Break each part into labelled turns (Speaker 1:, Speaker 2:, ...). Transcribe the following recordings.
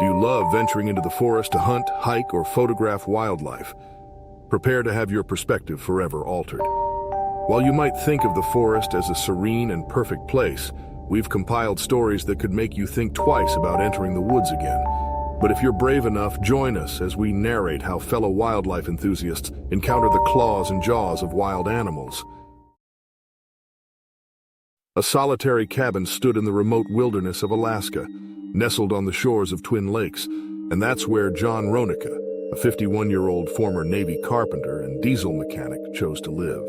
Speaker 1: Do you love venturing into the forest to hunt, hike, or photograph wildlife? Prepare to have your perspective forever altered. While you might think of the forest as a serene and perfect place, we've compiled stories that could make you think twice about entering the woods again. But if you're brave enough, join us as we narrate how fellow wildlife enthusiasts encounter the claws and jaws of wild animals. A solitary cabin stood in the remote wilderness of Alaska, nestled on the shores of Twin Lakes, and that's where John Ronica, a 51-year-old former Navy carpenter and diesel mechanic, chose to live.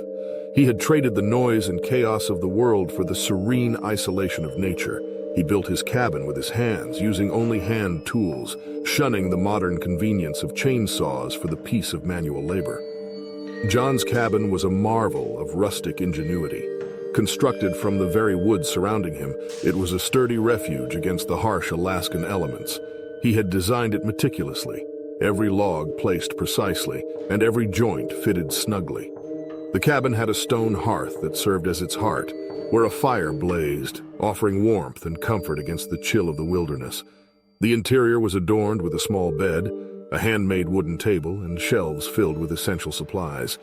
Speaker 1: He had traded the noise and chaos of the world for the serene isolation of nature. He built his cabin with his hands, using only hand tools, shunning the modern convenience of chainsaws for the peace of manual labor. John's cabin was a marvel of rustic ingenuity. Constructed from the very woods surrounding him, it was a sturdy refuge against the harsh Alaskan elements. He had designed it meticulously, every log placed precisely, and every joint fitted snugly. The cabin had a stone hearth that served as its heart, where a fire blazed, offering warmth and comfort against the chill of the wilderness. The interior was adorned with a small bed, a handmade wooden table, and shelves filled with essential supplies.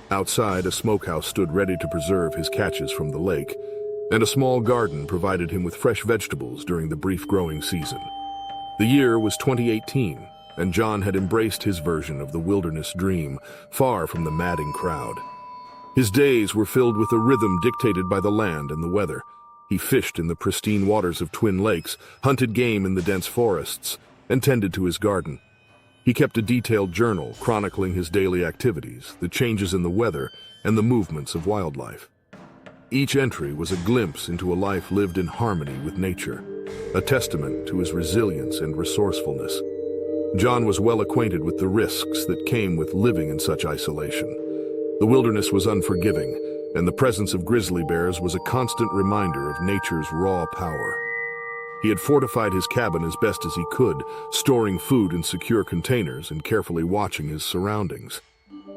Speaker 1: Outside, a smokehouse stood ready to preserve his catches from the lake, and a small garden provided him with fresh vegetables during the brief growing season. The year was 2018, and John had embraced his version of the wilderness dream, far from the madding crowd. His days were filled with a rhythm dictated by the land and the weather. He fished in the pristine waters of Twin Lakes, hunted game in the dense forests, and tended to his garden. He kept a detailed journal chronicling his daily activities, the changes in the weather, and the movements of wildlife. Each entry was a glimpse into a life lived in harmony with nature, a testament to his resilience and resourcefulness. John was well acquainted with the risks that came with living in such isolation. The wilderness was unforgiving, and the presence of grizzly bears was a constant reminder of nature's raw power. He had fortified his cabin as best as he could, storing food in secure containers and carefully watching his surroundings.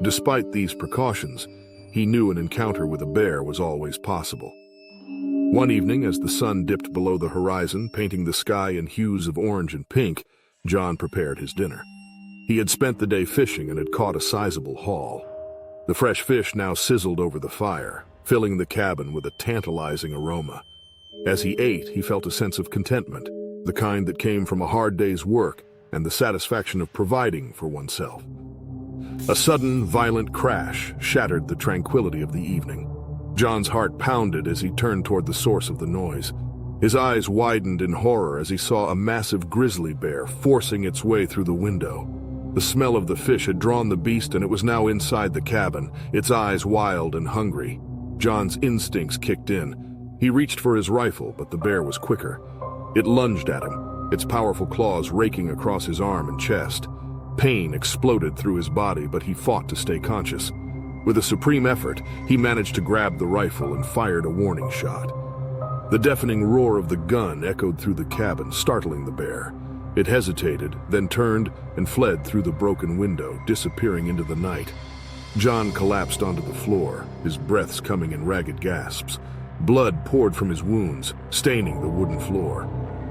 Speaker 1: Despite these precautions, he knew an encounter with a bear was always possible. One evening, as the sun dipped below the horizon, painting the sky in hues of orange and pink, John prepared his dinner. He had spent the day fishing and had caught a sizable haul. The fresh fish now sizzled over the fire, filling the cabin with a tantalizing aroma. As he ate, he felt a sense of contentment, the kind that came from a hard day's work and the satisfaction of providing for oneself. A sudden, violent crash shattered the tranquility of the evening. John's heart pounded as he turned toward the source of the noise. His eyes widened in horror as he saw a massive grizzly bear forcing its way through the window. The smell of the fish had drawn the beast, and it was now inside the cabin, its eyes wild and hungry. John's instincts kicked in. He reached for his rifle, but the bear was quicker. It lunged at him, its powerful claws raking across his arm and chest. Pain exploded through his body, but he fought to stay conscious. With a supreme effort, he managed to grab the rifle and fired a warning shot. The deafening roar of the gun echoed through the cabin, startling the bear. It hesitated, then turned and fled through the broken window, disappearing into the night. John collapsed onto the floor, his breaths coming in ragged gasps. Blood poured from his wounds, staining the wooden floor.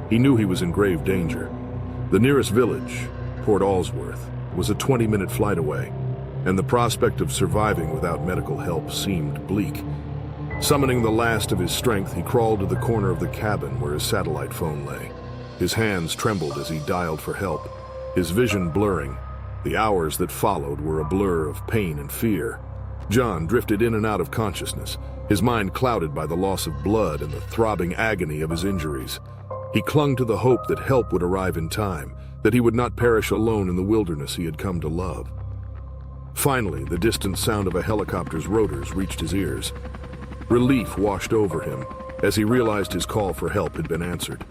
Speaker 1: He knew he was in grave danger. The nearest village, Port Allsworth, was a 20-minute flight away, and the prospect of surviving without medical help seemed bleak. Summoning the last of his strength, he crawled to the corner of the cabin where his satellite phone lay. His hands trembled as he dialed for help, his vision blurring. The hours that followed were a blur of pain and fear. John drifted in and out of consciousness, his mind clouded by the loss of blood and the throbbing agony of his injuries. He clung to the hope that help would arrive in time, that he would not perish alone in the wilderness he had come to love. Finally, the distant sound of a helicopter's rotors reached his ears. Relief washed over him as he realized his call for help had been answered.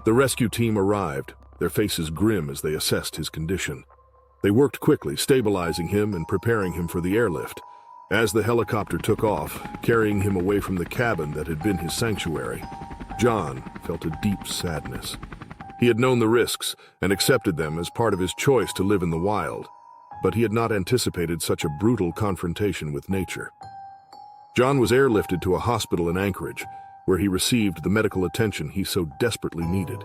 Speaker 1: The rescue team arrived, their faces grim as they assessed his condition. They worked quickly, stabilizing him and preparing him for the airlift. As the helicopter took off, carrying him away from the cabin that had been his sanctuary, John felt a deep sadness. He had known the risks and accepted them as part of his choice to live in the wild, but he had not anticipated such a brutal confrontation with nature. John was airlifted to a hospital in Anchorage, where he received the medical attention he so desperately needed.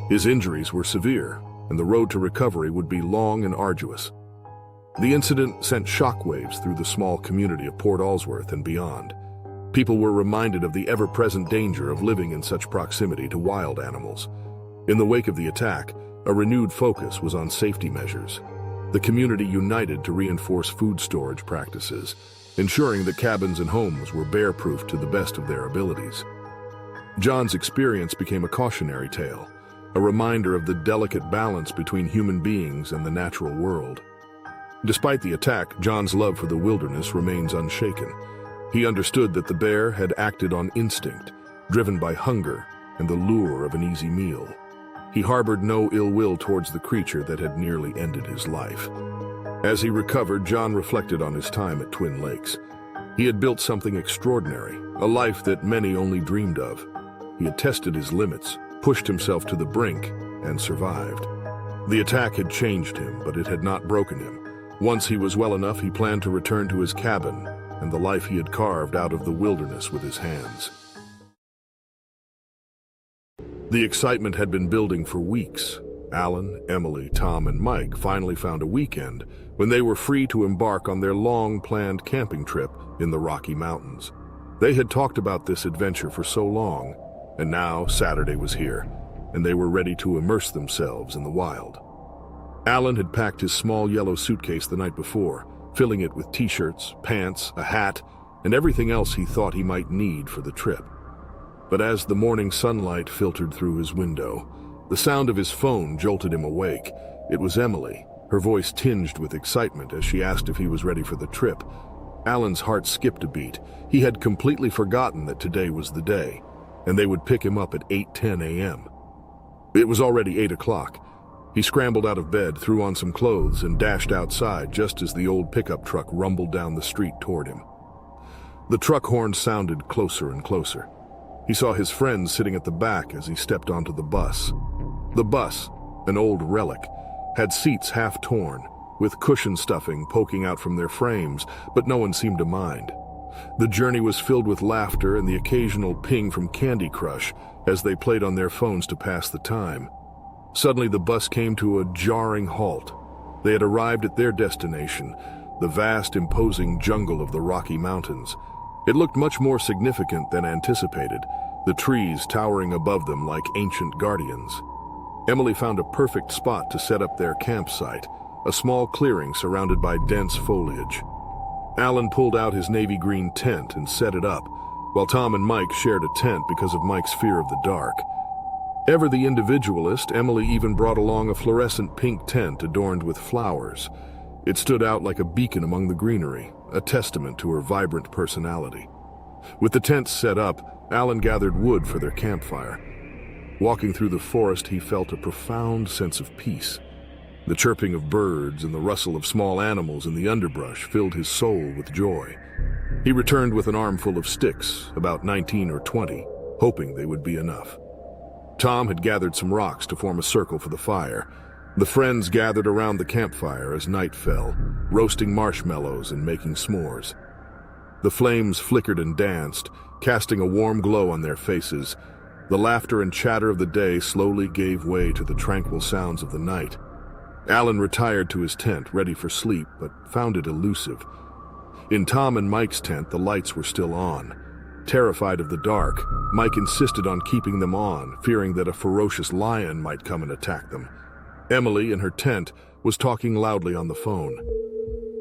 Speaker 1: His injuries were severe, and the road to recovery would be long and arduous. The incident sent shockwaves through the small community of Port Allsworth and beyond. People were reminded of the ever-present danger of living in such proximity to wild animals. In the wake of the attack, a renewed focus was on safety measures. The community united to reinforce food storage practices, ensuring that cabins and homes were bear-proof to the best of their abilities. John's experience became a cautionary tale, a reminder of the delicate balance between human beings and the natural world. Despite the attack, John's love for the wilderness remains unshaken. He understood that the bear had acted on instinct, driven by hunger and the lure of an easy meal. He harbored no ill will towards the creature that had nearly ended his life. As he recovered, John reflected on his time at Twin Lakes. He had built something extraordinary, a life that many only dreamed of. He had tested his limits, pushed himself to the brink, and survived. The attack had changed him, but it had not broken him. Once he was well enough, he planned to return to his cabin and the life he had carved out of the wilderness with his hands. The excitement had been building for weeks. Alan, Emily, Tom, and Mike finally found a weekend when they were free to embark on their long-planned camping trip in the Rocky Mountains. They had talked about this adventure for so long, and now Saturday was here, and they were ready to immerse themselves in the wild. Alan had packed his small yellow suitcase the night before, filling it with t-shirts, pants, a hat, and everything else he thought he might need for the trip. But as the morning sunlight filtered through his window, the sound of his phone jolted him awake. It was Emily, her voice tinged with excitement as she asked if he was ready for the trip. Alan's heart skipped a beat. He had completely forgotten that today was the day, and they would pick him up at 8:10 a.m. It was already 8 o'clock. He scrambled out of bed, threw on some clothes, and dashed outside just as the old pickup truck rumbled down the street toward him. The truck horn sounded closer and closer. He saw his friends sitting at the back as he stepped onto the bus. The bus, an old relic, had seats half torn, with cushion stuffing poking out from their frames, but no one seemed to mind. The journey was filled with laughter and the occasional ping from Candy Crush as they played on their phones to pass the time. Suddenly, the bus came to a jarring halt. They had arrived at their destination, the vast, imposing jungle of the Rocky Mountains. It looked much more significant than anticipated, the trees towering above them like ancient guardians. Emily found a perfect spot to set up their campsite, a small clearing surrounded by dense foliage. Alan pulled out his navy green tent and set it up, while Tom and Mike shared a tent because of Mike's fear of the dark. Ever the individualist, Emily even brought along a fluorescent pink tent adorned with flowers. It stood out like a beacon among the greenery, a testament to her vibrant personality. With the tent set up, Alan gathered wood for their campfire. Walking through the forest, he felt a profound sense of peace. The chirping of birds and the rustle of small animals in the underbrush filled his soul with joy. He returned with an armful of sticks, about 19 or 20, hoping they would be enough. Tom had gathered some rocks to form a circle for the fire. The friends gathered around the campfire as night fell, roasting marshmallows and making s'mores. The flames flickered and danced, casting a warm glow on their faces. The laughter and chatter of the day slowly gave way to the tranquil sounds of the night. Alan retired to his tent, ready for sleep, but found it elusive. In Tom and Mike's tent, the lights were still on. Terrified of the dark, Mike insisted on keeping them on, fearing that a ferocious lion might come and attack them. Emily, in her tent, was talking loudly on the phone.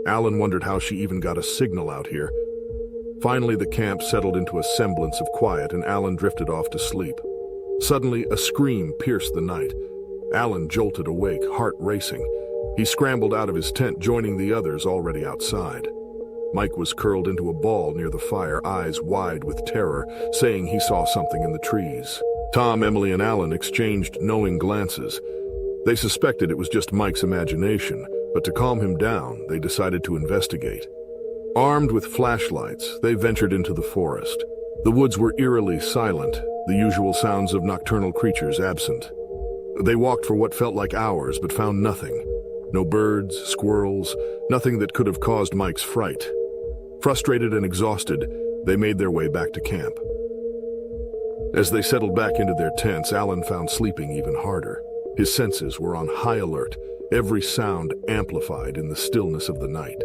Speaker 1: Alan wondered how she even got a signal out here. Finally, the camp settled into a semblance of quiet, and Alan drifted off to sleep. Suddenly, a scream pierced the night. Alan jolted awake, heart racing. He scrambled out of his tent, joining the others already outside. Mike was curled into a ball near the fire, eyes wide with terror, saying he saw something in the trees. Tom, Emily, and Alan exchanged knowing glances. They suspected it was just Mike's imagination, but to calm him down, they decided to investigate. Armed with flashlights, they ventured into the forest. The woods were eerily silent, the usual sounds of nocturnal creatures absent. They walked for what felt like hours, but found nothing. No birds, squirrels, nothing that could have caused Mike's fright. Frustrated and exhausted, they made their way back to camp. As they settled back into their tents, Alan found sleeping even harder. His senses were on high alert, every sound amplified in the stillness of the night.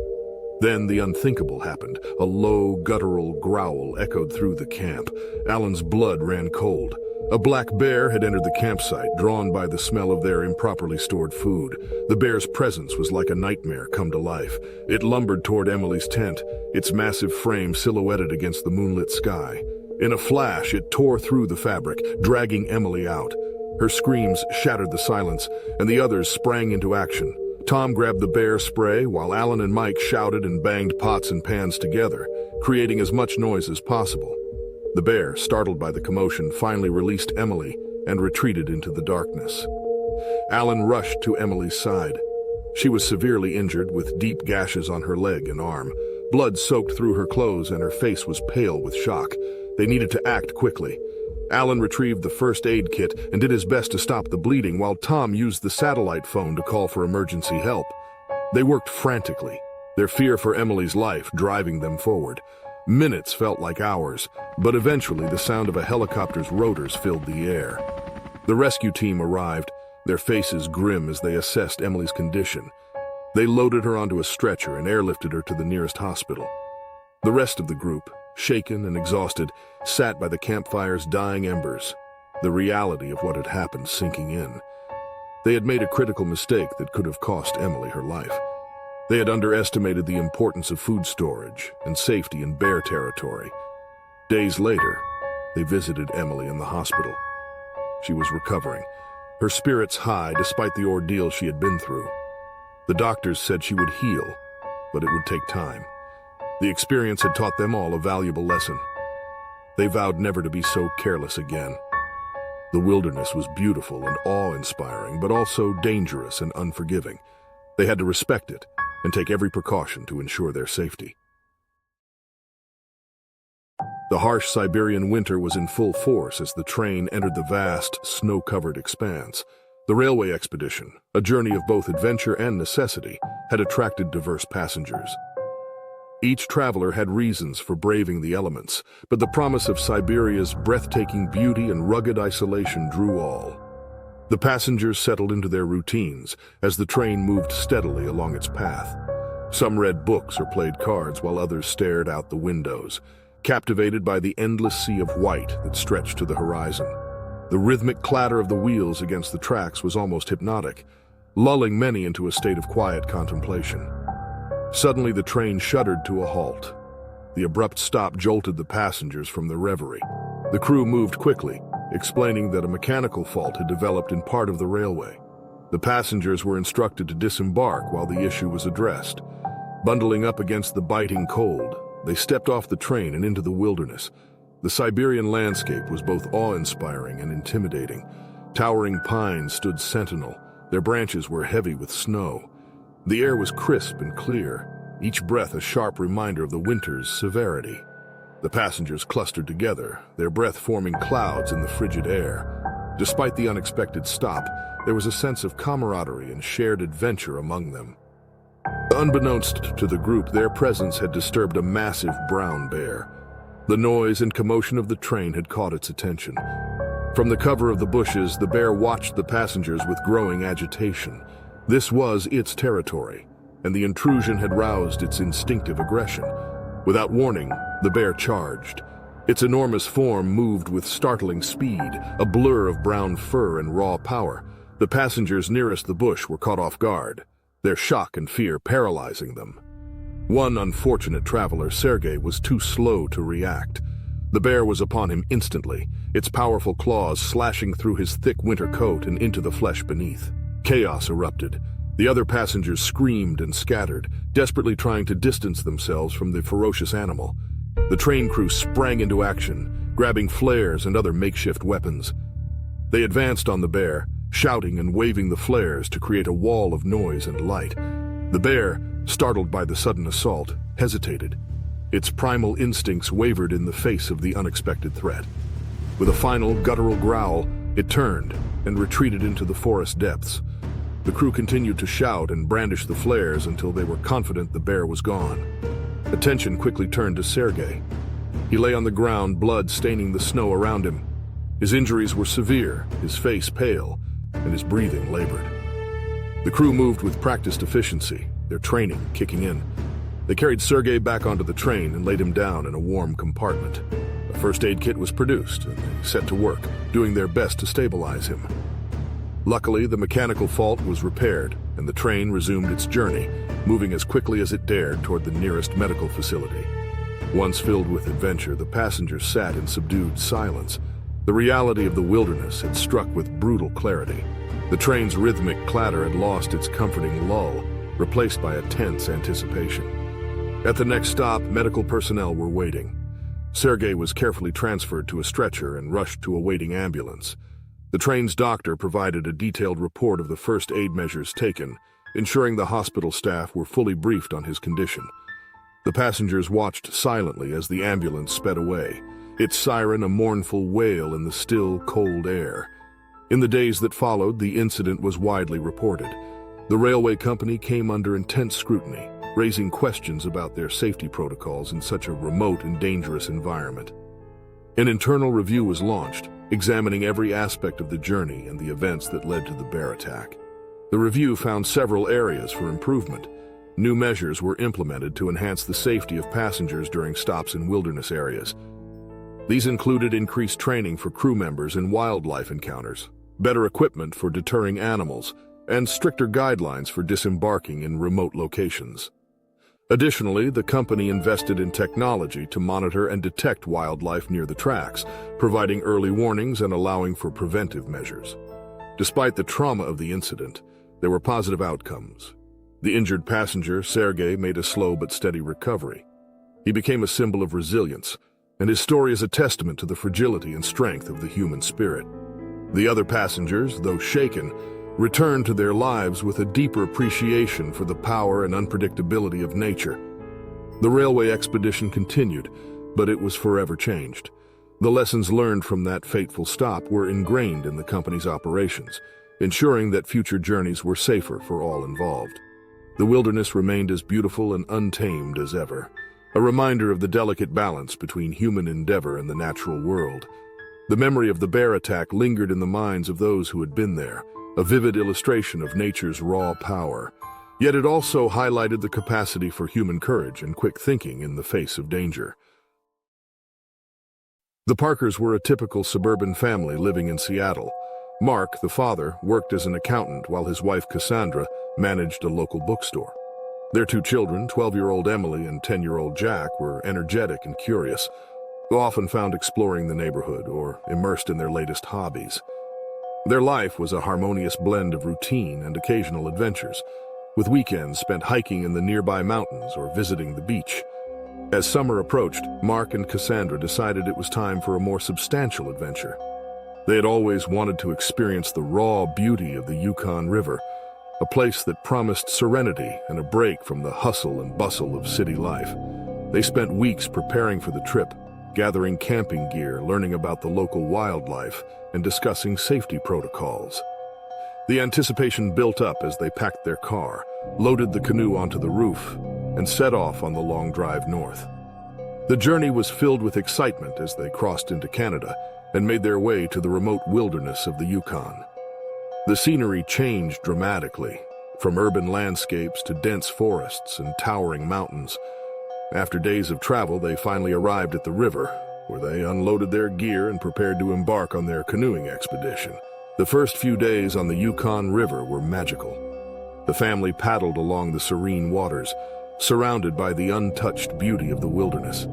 Speaker 1: Then the unthinkable happened. A low, guttural growl echoed through the camp. Alan's blood ran cold. A black bear had entered the campsite, drawn by the smell of their improperly stored food. The bear's presence was like a nightmare come to life. It lumbered toward Emily's tent, its massive frame silhouetted against the moonlit sky. In a flash, it tore through the fabric, dragging Emily out. Her screams shattered the silence, and the others sprang into action. Tom grabbed the bear spray, while Alan and Mike shouted and banged pots and pans together, creating as much noise as possible. The bear, startled by the commotion, finally released Emily and retreated into the darkness. Alan rushed to Emily's side. She was severely injured, with deep gashes on her leg and arm. Blood soaked through her clothes and her face was pale with shock. They needed to act quickly. Alan retrieved the first aid kit and did his best to stop the bleeding, while Tom used the satellite phone to call for emergency help. They worked frantically, their fear for Emily's life driving them forward. Minutes felt like hours, but eventually the sound of a helicopter's rotors filled the air. The rescue team arrived, their faces grim as they assessed Emily's condition. They loaded her onto a stretcher and airlifted her to the nearest hospital. The rest of the group, shaken and exhausted, sat by the campfire's dying embers, the reality of what had happened sinking in. They had made a critical mistake that could have cost Emily her life. They had underestimated the importance of food storage and safety in bear territory. Days later, they visited Emily in the hospital. She was recovering, her spirits high despite the ordeal she had been through. The doctors said she would heal, but it would take time. The experience had taught them all a valuable lesson. They vowed never to be so careless again. The wilderness was beautiful and awe-inspiring, but also dangerous and unforgiving. They had to respect it and take every precaution to ensure their safety. The harsh Siberian winter was in full force as the train entered the vast, snow-covered expanse. The railway expedition, a journey of both adventure and necessity, had attracted diverse passengers. Each traveler had reasons for braving the elements, but the promise of Siberia's breathtaking beauty and rugged isolation drew all. The passengers settled into their routines as the train moved steadily along its path. Some read books or played cards while others stared out the windows, captivated by the endless sea of white that stretched to the horizon. The rhythmic clatter of the wheels against the tracks was almost hypnotic, lulling many into a state of quiet contemplation. Suddenly the train shuddered to a halt. The abrupt stop jolted the passengers from their reverie. The crew moved quickly, explaining that a mechanical fault had developed in part of the railway. The passengers were instructed to disembark while the issue was addressed. Bundling up against the biting cold, they stepped off the train and into the wilderness. The Siberian landscape was both awe-inspiring and intimidating. Towering pines stood sentinel. Their branches were heavy with snow. The air was crisp and clear, each breath a sharp reminder of the winter's severity. The passengers clustered together, their breath forming clouds in the frigid air. Despite the unexpected stop, there was a sense of camaraderie and shared adventure among them. Unbeknownst to the group, their presence had disturbed a massive brown bear. The noise and commotion of the train had caught its attention. From the cover of the bushes, the bear watched the passengers with growing agitation. This was its territory, and the intrusion had roused its instinctive aggression. Without warning, the bear charged. Its enormous form moved with startling speed, a blur of brown fur and raw power. The passengers nearest the bush were caught off guard, their shock and fear paralyzing them. One unfortunate traveler, Sergei, was too slow to react. The bear was upon him instantly, its powerful claws slashing through his thick winter coat and into the flesh beneath. Chaos erupted. The other passengers screamed and scattered, desperately trying to distance themselves from the ferocious animal. The train crew sprang into action, grabbing flares and other makeshift weapons. They advanced on the bear, shouting and waving the flares to create a wall of noise and light. The bear, startled by the sudden assault, hesitated. Its primal instincts wavered in the face of the unexpected threat. With a final guttural growl, it turned and retreated into the forest depths. The crew continued to shout and brandish the flares until they were confident the bear was gone. Attention quickly turned to Sergei. He lay on the ground, blood staining the snow around him. His injuries were severe, his face pale, and his breathing labored. The crew moved with practiced efficiency, their training kicking in. They carried Sergei back onto the train and laid him down in a warm compartment. A first aid kit was produced, and they set to work, doing their best to stabilize him. Luckily, the mechanical fault was repaired, and the train resumed its journey, moving as quickly as it dared toward the nearest medical facility. Once filled with adventure, the passengers sat in subdued silence. The reality of the wilderness had struck with brutal clarity. The train's rhythmic clatter had lost its comforting lull, replaced by a tense anticipation. At the next stop, medical personnel were waiting. Sergei was carefully transferred to a stretcher and rushed to a waiting ambulance. The train's doctor provided a detailed report of the first aid measures taken, ensuring the hospital staff were fully briefed on his condition. The passengers watched silently as the ambulance sped away, its siren a mournful wail in the still, cold air. In the days that followed, the incident was widely reported. The railway company came under intense scrutiny, raising questions about their safety protocols in such a remote and dangerous environment. An internal review was launched, examining every aspect of the journey and the events that led to the bear attack. The review found several areas for improvement. New measures were implemented to enhance the safety of passengers during stops in wilderness areas. These included increased training for crew members in wildlife encounters, better equipment for deterring animals, and stricter guidelines for disembarking in remote locations. Additionally, the company invested in technology to monitor and detect wildlife near the tracks, providing early warnings and allowing for preventive measures. Despite the trauma of the incident, there were positive outcomes. The injured passenger, Sergei, made a slow but steady recovery. He became a symbol of resilience, and his story is a testament to the fragility and strength of the human spirit. The other passengers, though shaken, returned to their lives with a deeper appreciation for the power and unpredictability of nature. The railway expedition continued, but it was forever changed. The lessons learned from that fateful stop were ingrained in the company's operations, ensuring that future journeys were safer for all involved. The wilderness remained as beautiful and untamed as ever, a reminder of the delicate balance between human endeavor and the natural world. The memory of the bear attack lingered in the minds of those who had been there, a vivid illustration of nature's raw power. Yet it also highlighted the capacity for human courage and quick thinking in the face of danger. The Parkers were a typical suburban family living in Seattle. Mark, the father, worked as an accountant while his wife Cassandra managed a local bookstore. Their two children, 12-year-old Emily and 10-year-old Jack, were energetic and curious, often found exploring the neighborhood or immersed in their latest hobbies. Their life was a harmonious blend of routine and occasional adventures, with weekends spent hiking in the nearby mountains or visiting the beach. As summer approached, Mark and Cassandra decided it was time for a more substantial adventure. They had always wanted to experience the raw beauty of the Yukon River, a place that promised serenity and a break from the hustle and bustle of city life. They spent weeks preparing for the trip, gathering camping gear, learning about the local wildlife, and discussing safety protocols. The anticipation built up as they packed their car, loaded the canoe onto the roof, and set off on the long drive north. The journey was filled with excitement as they crossed into Canada and made their way to the remote wilderness of the Yukon. The scenery changed dramatically, from urban landscapes to dense forests and towering mountains. After days of travel, they finally arrived at the river, where they unloaded their gear and prepared to embark on their canoeing expedition. The first few days on the Yukon River were magical. The family paddled along the serene waters, surrounded by the untouched beauty of the wilderness.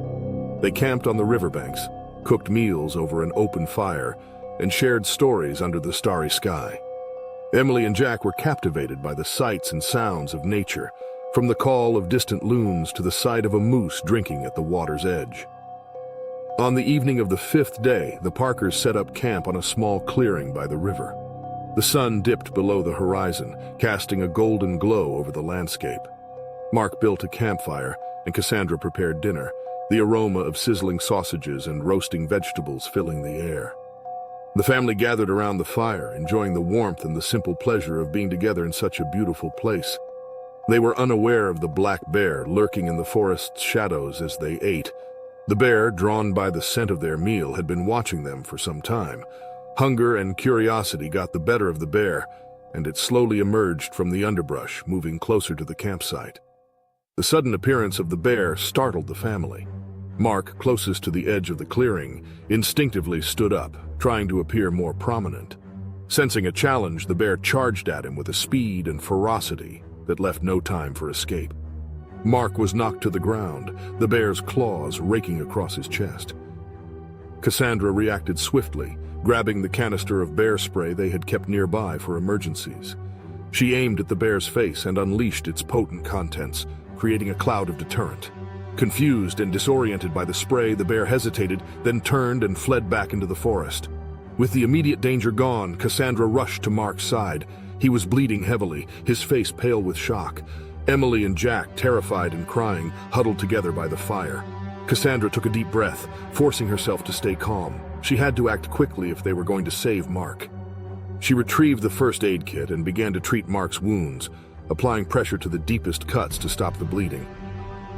Speaker 1: They camped on the riverbanks, cooked meals over an open fire, and shared stories under the starry sky. Emily and Jack were captivated by the sights and sounds of nature, from the call of distant loons to the sight of a moose drinking at the water's edge. On the evening of the fifth day, the Parkers set up camp on a small clearing by the river. The sun dipped below the horizon, casting a golden glow over the landscape. Mark built a campfire, and Cassandra prepared dinner, the aroma of sizzling sausages and roasting vegetables filling the air. The family gathered around the fire, enjoying the warmth and the simple pleasure of being together in such a beautiful place. They were unaware of the black bear lurking in the forest's shadows as they ate, The bear, drawn by the scent of their meal, had been watching them for some time. Hunger and curiosity got the better of the bear, and it slowly emerged from the underbrush, moving closer to the campsite. The sudden appearance of the bear startled the family. Mark, closest to the edge of the clearing, instinctively stood up, trying to appear more prominent. Sensing a challenge, the bear charged at him with a speed and ferocity that left no time for escape. Mark was knocked to the ground, the bear's claws raking across his chest. Cassandra reacted swiftly, grabbing the canister of bear spray they had kept nearby for emergencies. She aimed at the bear's face and unleashed its potent contents, creating a cloud of deterrent. Confused and disoriented by the spray, the bear hesitated, then turned and fled back into the forest. With the immediate danger gone, Cassandra rushed to Mark's side. He was bleeding heavily, his face pale with shock. Emily and Jack, terrified and crying, huddled together by the fire. Cassandra took a deep breath, forcing herself to stay calm. She had to act quickly if they were going to save Mark. She retrieved the first aid kit and began to treat Mark's wounds, applying pressure to the deepest cuts to stop the bleeding.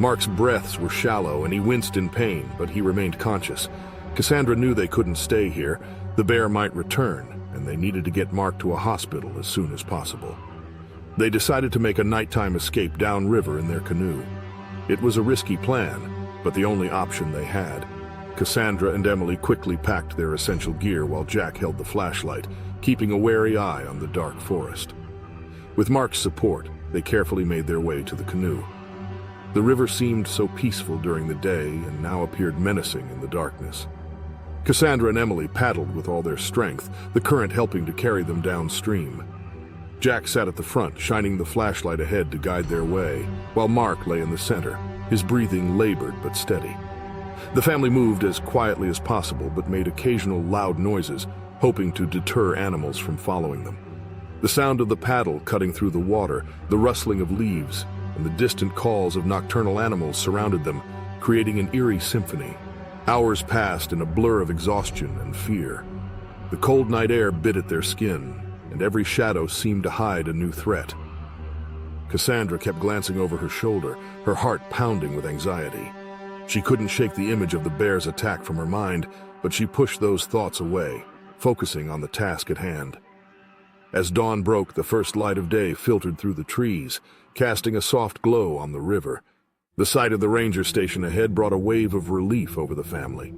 Speaker 1: Mark's breaths were shallow and he winced in pain, but he remained conscious. Cassandra knew they couldn't stay here. The bear might return, and they needed to get Mark to a hospital as soon as possible. They decided to make a nighttime escape downriver in their canoe. It was a risky plan, but the only option they had. Cassandra and Emily quickly packed their essential gear while Jack held the flashlight, keeping a wary eye on the dark forest. With Mark's support, they carefully made their way to the canoe. The river seemed so peaceful during the day and now appeared menacing in the darkness. Cassandra and Emily paddled with all their strength, the current helping to carry them downstream. Jack sat at the front, shining the flashlight ahead to guide their way, while Mark lay in the center, his breathing labored but steady. The family moved as quietly as possible but made occasional loud noises, hoping to deter animals from following them. The sound of the paddle cutting through the water, the rustling of leaves, and the distant calls of nocturnal animals surrounded them, creating an eerie symphony. Hours passed in a blur of exhaustion and fear. The cold night air bit at their skin, and every shadow seemed to hide a new threat. Cassandra kept glancing over her shoulder, her heart pounding with anxiety. She couldn't shake the image of the bear's attack from her mind, but she pushed those thoughts away, focusing on the task at hand. As dawn broke, the first light of day filtered through the trees, casting a soft glow on the river. The sight of the ranger station ahead brought a wave of relief over the family.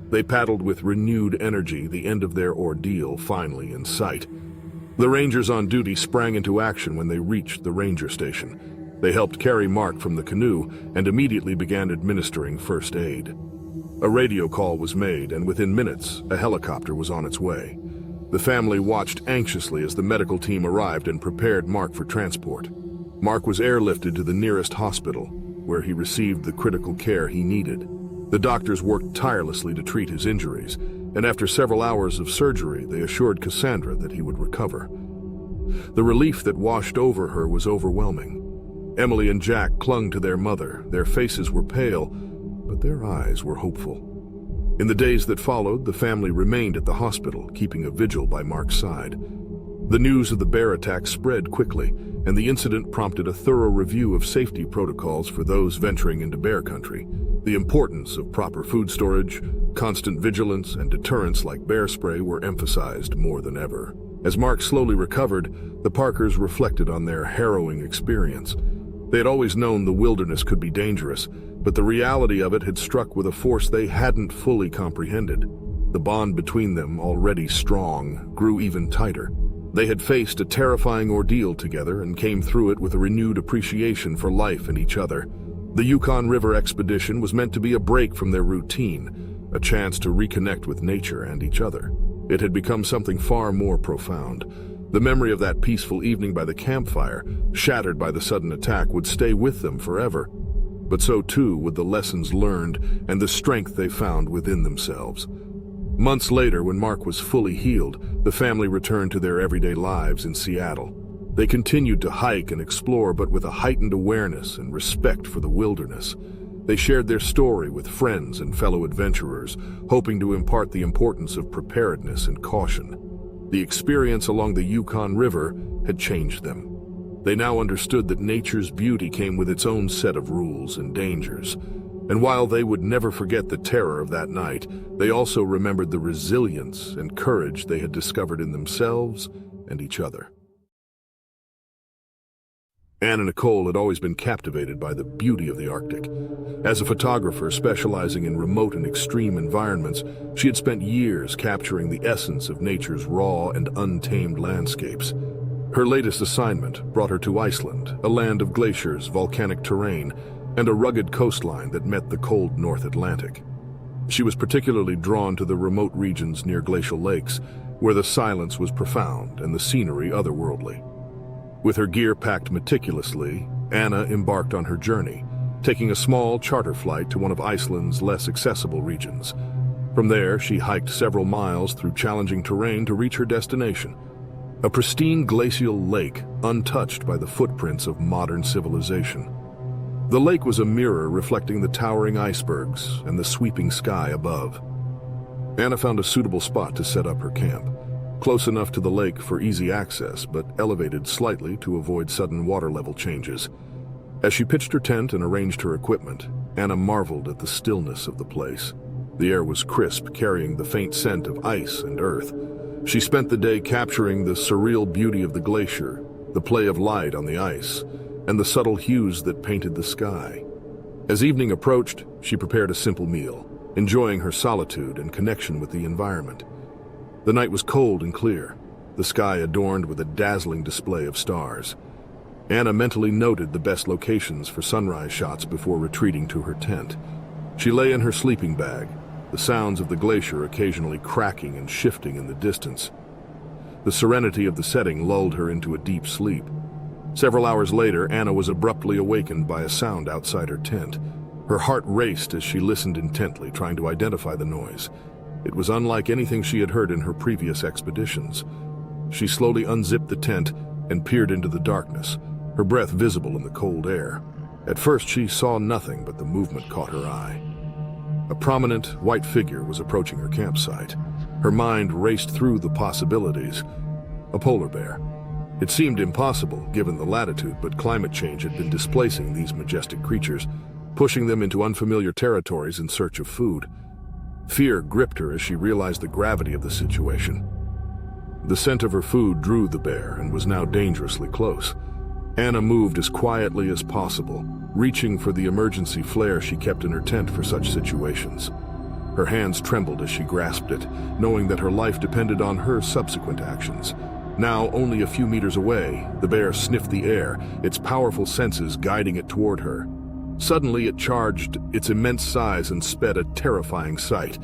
Speaker 1: They paddled with renewed energy, the end of their ordeal finally in sight. The rangers on duty sprang into action when they reached the ranger station. They helped carry Mark from the canoe and immediately began administering first aid. A radio call was made, and within minutes, a helicopter was on its way. The family watched anxiously as the medical team arrived and prepared Mark for transport. Mark was airlifted to the nearest hospital, where he received the critical care he needed. The doctors worked tirelessly to treat his injuries, and after several hours of surgery, they assured Cassandra that he would recover. The relief that washed over her was overwhelming. Emily and Jack clung to their mother. Their faces were pale, but their eyes were hopeful. In the days that followed, the family remained at the hospital, keeping a vigil by Mark's side. The news of the bear attack spread quickly, and the incident prompted a thorough review of safety protocols for those venturing into bear country. The importance of proper food storage, constant vigilance, and deterrence like bear spray were emphasized more than ever. As Mark slowly recovered, the Parkers reflected on their harrowing experience. They had always known the wilderness could be dangerous, but the reality of it had struck with a force they hadn't fully comprehended. The bond between them, already strong, grew even tighter. They had faced a terrifying ordeal together and came through it with a renewed appreciation for life and each other. The Yukon River expedition was meant to be a break from their routine, a chance to reconnect with nature and each other. It had become something far more profound. The memory of that peaceful evening by the campfire, shattered by the sudden attack, would stay with them forever. But so too would the lessons learned and the strength they found within themselves. Months later, when Mark was fully healed, the family returned to their everyday lives in Seattle. They continued to hike and explore, but with a heightened awareness and respect for the wilderness. They shared their story with friends and fellow adventurers, hoping to impart the importance of preparedness and caution. The experience along the Yukon River had changed them. They now understood that nature's beauty came with its own set of rules and dangers. And while they would never forget the terror of that night, they also remembered the resilience and courage they had discovered in themselves and each other. Anna Nicole had always been captivated by the beauty of the Arctic. As a photographer specializing in remote and extreme environments, she had spent years capturing the essence of nature's raw and untamed landscapes. Her latest assignment brought her to Iceland, a land of glaciers, volcanic terrain, and a rugged coastline that met the cold North Atlantic. She was particularly drawn to the remote regions near glacial lakes, where the silence was profound and the scenery otherworldly. With her gear packed meticulously, Anna embarked on her journey, taking a small charter flight to one of Iceland's less accessible regions. From there, she hiked several miles through challenging terrain to reach her destination, a pristine glacial lake untouched by the footprints of modern civilization. The lake was a mirror reflecting the towering icebergs and the sweeping sky above. Anna found a suitable spot to set up her camp, close enough to the lake for easy access, but elevated slightly to avoid sudden water level changes. As she pitched her tent and arranged her equipment, Anna marveled at the stillness of the place. The air was crisp, carrying the faint scent of ice and earth. She spent the day capturing the surreal beauty of the glacier, the play of light on the ice, and the subtle hues that painted the sky. As evening approached, she prepared a simple meal, enjoying her solitude and connection with the environment. The night was cold and clear, the sky adorned with a dazzling display of stars. Anna mentally noted the best locations for sunrise shots before retreating to her tent. She lay in her sleeping bag, the sounds of the glacier occasionally cracking and shifting in the distance. The serenity of the setting lulled her into a deep sleep. Several hours later, Anna was abruptly awakened by a sound outside her tent. Her heart raced as she listened intently, trying to identify the noise. It was unlike anything she had heard in her previous expeditions. She slowly unzipped the tent and peered into the darkness, her breath visible in the cold air. At first, she saw nothing, but the movement caught her eye. A prominent white figure was approaching her campsite. Her mind raced through the possibilities. A polar bear. It seemed impossible, given the latitude, but climate change had been displacing these majestic creatures, pushing them into unfamiliar territories in search of food. Fear gripped her as she realized the gravity of the situation. The scent of her food drew the bear and was now dangerously close. Anna moved as quietly as possible, reaching for the emergency flare she kept in her tent for such situations. Her hands trembled as she grasped it, knowing that her life depended on her subsequent actions. Now, only a few meters away, the bear sniffed the air, its powerful senses guiding it toward her. Suddenly, it charged its immense size and sped a terrifying sight.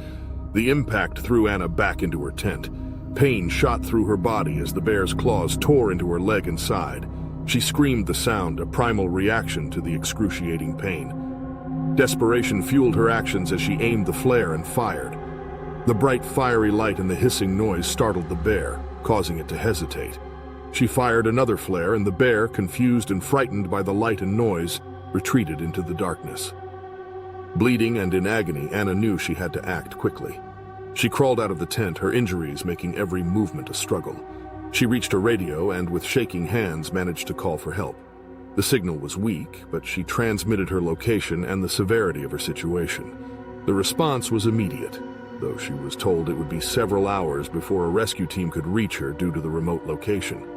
Speaker 1: The impact threw Anna back into her tent. Pain shot through her body as the bear's claws tore into her leg and side. She screamed the sound, a primal reaction to the excruciating pain. Desperation fueled her actions as she aimed the flare and fired. The bright, fiery light and the hissing noise startled the bear, causing it to hesitate. She fired another flare, and the bear, confused and frightened by the light and noise, retreated into the darkness. Bleeding and in agony, Anna knew she had to act quickly. She crawled out of the tent, her injuries making every movement a struggle. She reached a radio and, with shaking hands, managed to call for help. The signal was weak, but she transmitted her location and the severity of her situation. The response was immediate, though she was told it would be several hours before a rescue team could reach her due to the remote location.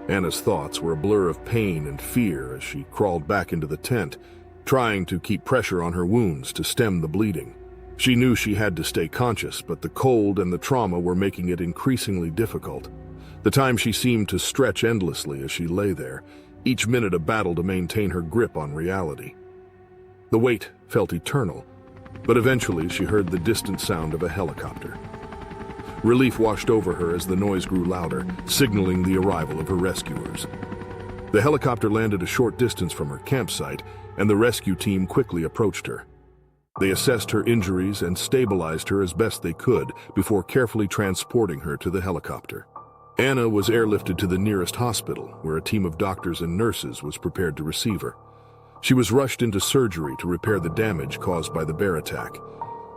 Speaker 1: Anna's thoughts were a blur of pain and fear as she crawled back into the tent, trying to keep pressure on her wounds to stem the bleeding. She knew she had to stay conscious, but the cold and the trauma were making it increasingly difficult. The time she seemed to stretch endlessly as she lay there, each minute a battle to maintain her grip on reality. The wait felt eternal, but eventually she heard the distant sound of a helicopter. Relief washed over her as the noise grew louder, signaling the arrival of her rescuers. The helicopter landed a short distance from her campsite, and the rescue team quickly approached her. They assessed her injuries and stabilized her as best they could before carefully transporting her to the helicopter. Anna was airlifted to the nearest hospital, where a team of doctors and nurses was prepared to receive her. She was rushed into surgery to repair the damage caused by the bear attack.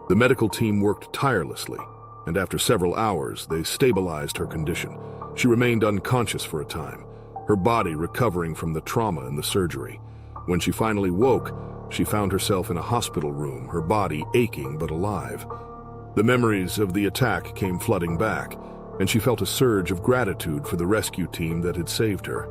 Speaker 1: The medical team worked tirelessly, and after several hours, they stabilized her condition. She remained unconscious for a time, her body recovering from the trauma and the surgery. When she finally woke, she found herself in a hospital room, her body aching but alive. The memories of the attack came flooding back, and she felt a surge of gratitude for the rescue team that had saved her.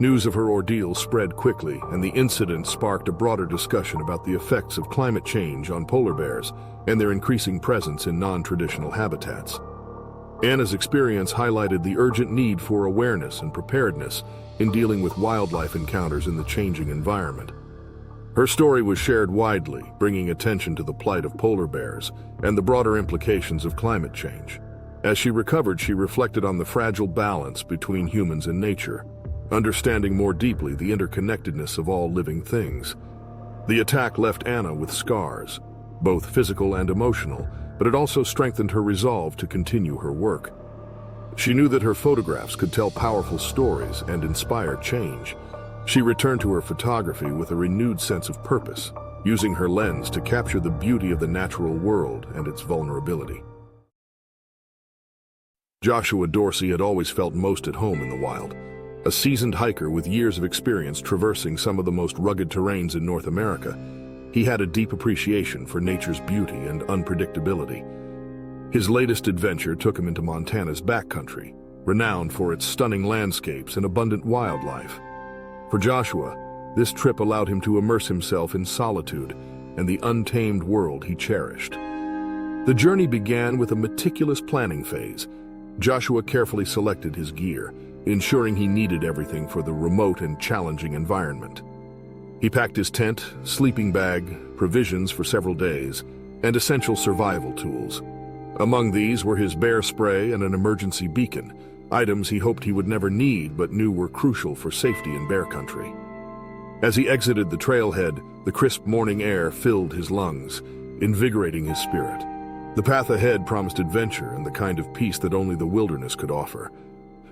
Speaker 1: News of her ordeal spread quickly, and the incident sparked a broader discussion about the effects of climate change on polar bears and their increasing presence in non-traditional habitats. Anna's experience highlighted the urgent need for awareness and preparedness in dealing with wildlife encounters in the changing environment. Her story was shared widely, bringing attention to the plight of polar bears and the broader implications of climate change. As she recovered, she reflected on the fragile balance between humans and nature, understanding more deeply the interconnectedness of all living things. The attack left Anna with scars, both physical and emotional, but it also strengthened her resolve to continue her work. She knew that her photographs could tell powerful stories and inspire change. She returned to her photography with a renewed sense of purpose, using her lens to capture the beauty of the natural world and its vulnerability. Joshua Dorsey had always felt most at home in the wild. A seasoned hiker with years of experience traversing some of the most rugged terrains in North America, he had a deep appreciation for nature's beauty and unpredictability. His latest adventure took him into Montana's backcountry, renowned for its stunning landscapes and abundant wildlife. For Joshua, this trip allowed him to immerse himself in solitude and the untamed world he cherished. The journey began with a meticulous planning phase. Joshua carefully selected his gear, ensuring he needed everything for the remote and challenging environment. He packed his tent, sleeping bag, provisions for several days, and essential survival tools. Among these were his bear spray and an emergency beacon, items he hoped he would never need but knew were crucial for safety in bear country. As he exited the trailhead, the crisp morning air filled his lungs, invigorating his spirit. The path ahead promised adventure and the kind of peace that only the wilderness could offer.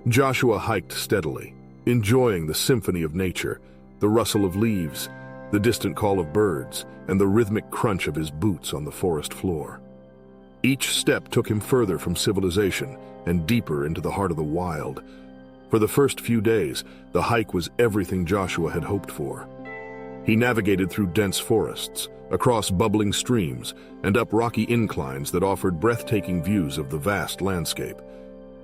Speaker 1: Joshua hiked steadily, enjoying the symphony of nature, the rustle of leaves, the distant call of birds, and the rhythmic crunch of his boots on the forest floor. Each step took him further from civilization and deeper into the heart of the wild. For the first few days, the hike was everything Joshua had hoped for. He navigated through dense forests, across bubbling streams, and up rocky inclines that offered breathtaking views of the vast landscape.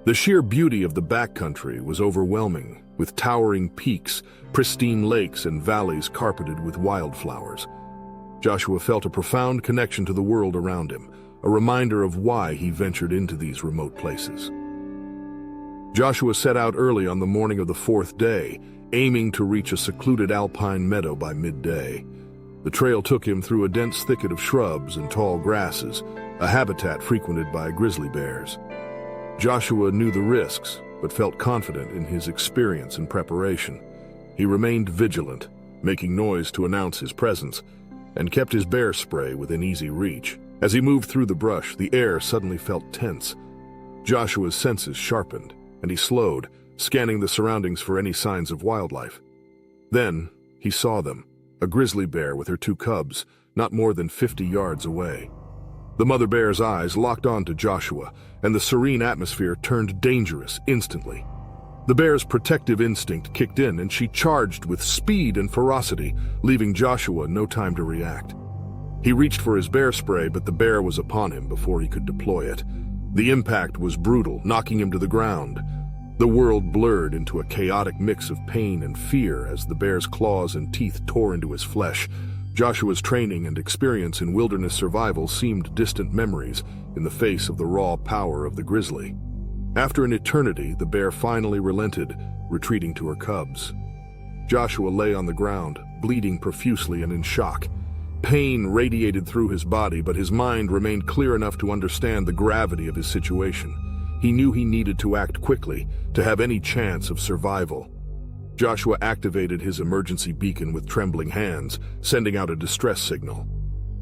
Speaker 1: The sheer beauty of the backcountry was overwhelming, with towering peaks, pristine lakes, and valleys carpeted with wildflowers. Joshua felt a profound connection to the world around him, a reminder of why he ventured into these remote places. Joshua set out early on the morning of the fourth day, aiming to reach a secluded alpine meadow by midday. The trail took him through a dense thicket of shrubs and tall grasses, a habitat frequented by grizzly bears. Joshua knew the risks, but felt confident in his experience and preparation. He remained vigilant, making noise to announce his presence, and kept his bear spray within easy reach. As he moved through the brush, the air suddenly felt tense. Joshua's senses sharpened, and he slowed, scanning the surroundings for any signs of wildlife. Then, he saw them, a grizzly bear with her two cubs, not more than 50 yards away. The mother bear's eyes locked onto Joshua, and the serene atmosphere turned dangerous instantly. The bear's protective instinct kicked in, and she charged with speed and ferocity, leaving Joshua no time to react. He reached for his bear spray, but the bear was upon him before he could deploy it. The impact was brutal, knocking him to the ground. The world blurred into a chaotic mix of pain and fear as the bear's claws and teeth tore into his flesh. Joshua's training and experience in wilderness survival seemed distant memories in the face of the raw power of the grizzly. After an eternity, the bear finally relented, retreating to her cubs. Joshua lay on the ground, bleeding profusely and in shock. Pain radiated through his body, but his mind remained clear enough to understand the gravity of his situation. He knew he needed to act quickly to have any chance of survival. Joshua activated his emergency beacon with trembling hands, sending out a distress signal.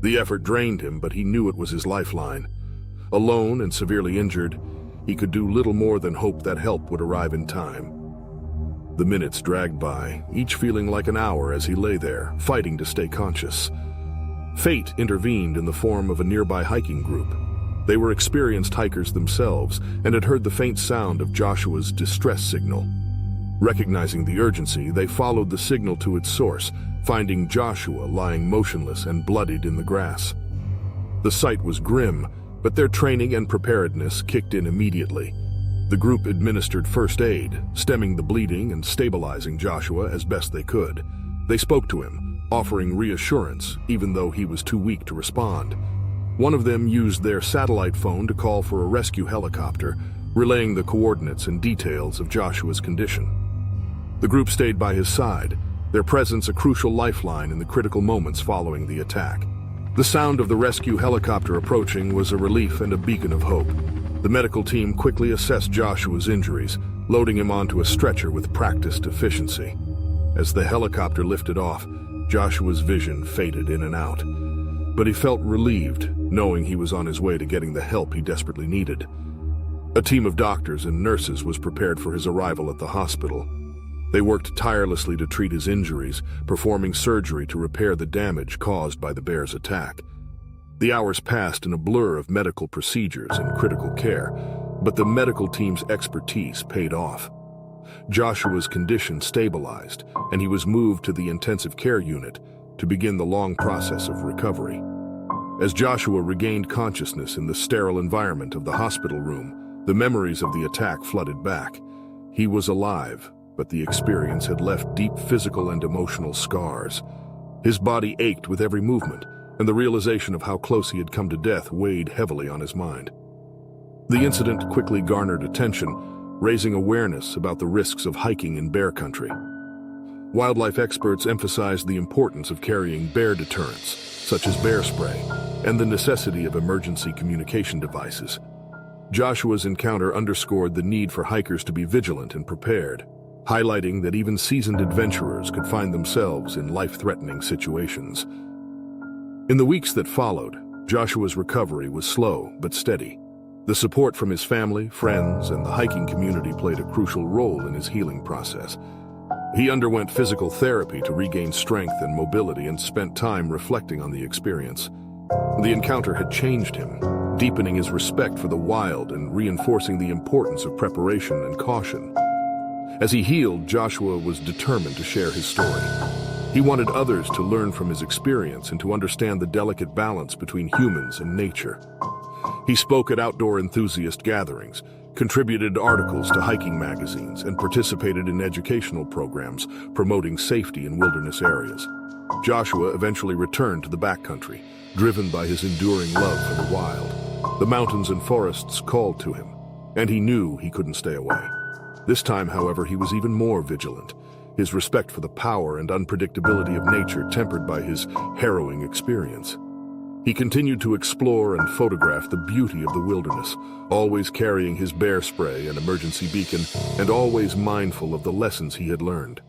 Speaker 1: The effort drained him, but he knew it was his lifeline. Alone and severely injured, he could do little more than hope that help would arrive in time. The minutes dragged by, each feeling like an hour as he lay there, fighting to stay conscious. Fate intervened in the form of a nearby hiking group. They were experienced hikers themselves and had heard the faint sound of Joshua's distress signal. Recognizing the urgency, they followed the signal to its source, finding Joshua lying motionless and bloodied in the grass. The sight was grim, but their training and preparedness kicked in immediately. The group administered first aid, stemming the bleeding and stabilizing Joshua as best they could. They spoke to him, offering reassurance, even though he was too weak to respond. One of them used their satellite phone to call for a rescue helicopter, relaying the coordinates and details of Joshua's condition. The group stayed by his side, their presence a crucial lifeline in the critical moments following the attack. The sound of the rescue helicopter approaching was a relief and a beacon of hope. The medical team quickly assessed Joshua's injuries, loading him onto a stretcher with practiced efficiency. As the helicopter lifted off, Joshua's vision faded in and out. But he felt relieved, knowing he was on his way to getting the help he desperately needed. A team of doctors and nurses was prepared for his arrival at the hospital. They worked tirelessly to treat his injuries, performing surgery to repair the damage caused by the bear's attack. The hours passed in a blur of medical procedures and critical care, but the medical team's expertise paid off. Joshua's condition stabilized, and he was moved to the intensive care unit to begin the long process of recovery. As Joshua regained consciousness in the sterile environment of the hospital room, the memories of the attack flooded back. He was alive, but the experience had left deep physical and emotional scars. His body ached with every movement, and the realization of how close he had come to death weighed heavily on his mind. The incident quickly garnered attention, raising awareness about the risks of hiking in bear country. Wildlife experts emphasized the importance of carrying bear deterrents, such as bear spray, and the necessity of emergency communication devices. Joshua's encounter underscored the need for hikers to be vigilant and prepared, highlighting that even seasoned adventurers could find themselves in life-threatening situations. In the weeks that followed, Joshua's recovery was slow but steady. The support from his family, friends, and the hiking community played a crucial role in his healing process. He underwent physical therapy to regain strength and mobility and spent time reflecting on the experience. The encounter had changed him, deepening his respect for the wild and reinforcing the importance of preparation and caution. As he healed, Joshua was determined to share his story. He wanted others to learn from his experience and to understand the delicate balance between humans and nature. He spoke at outdoor enthusiast gatherings, contributed articles to hiking magazines, and participated in educational programs promoting safety in wilderness areas. Joshua eventually returned to the backcountry, driven by his enduring love for the wild. The mountains and forests called to him, and he knew he couldn't stay away. This time, however, he was even more vigilant, his respect for the power and unpredictability of nature tempered by his harrowing experience. He continued to explore and photograph the beauty of the wilderness, always carrying his bear spray and emergency beacon, and always mindful of the lessons he had learned.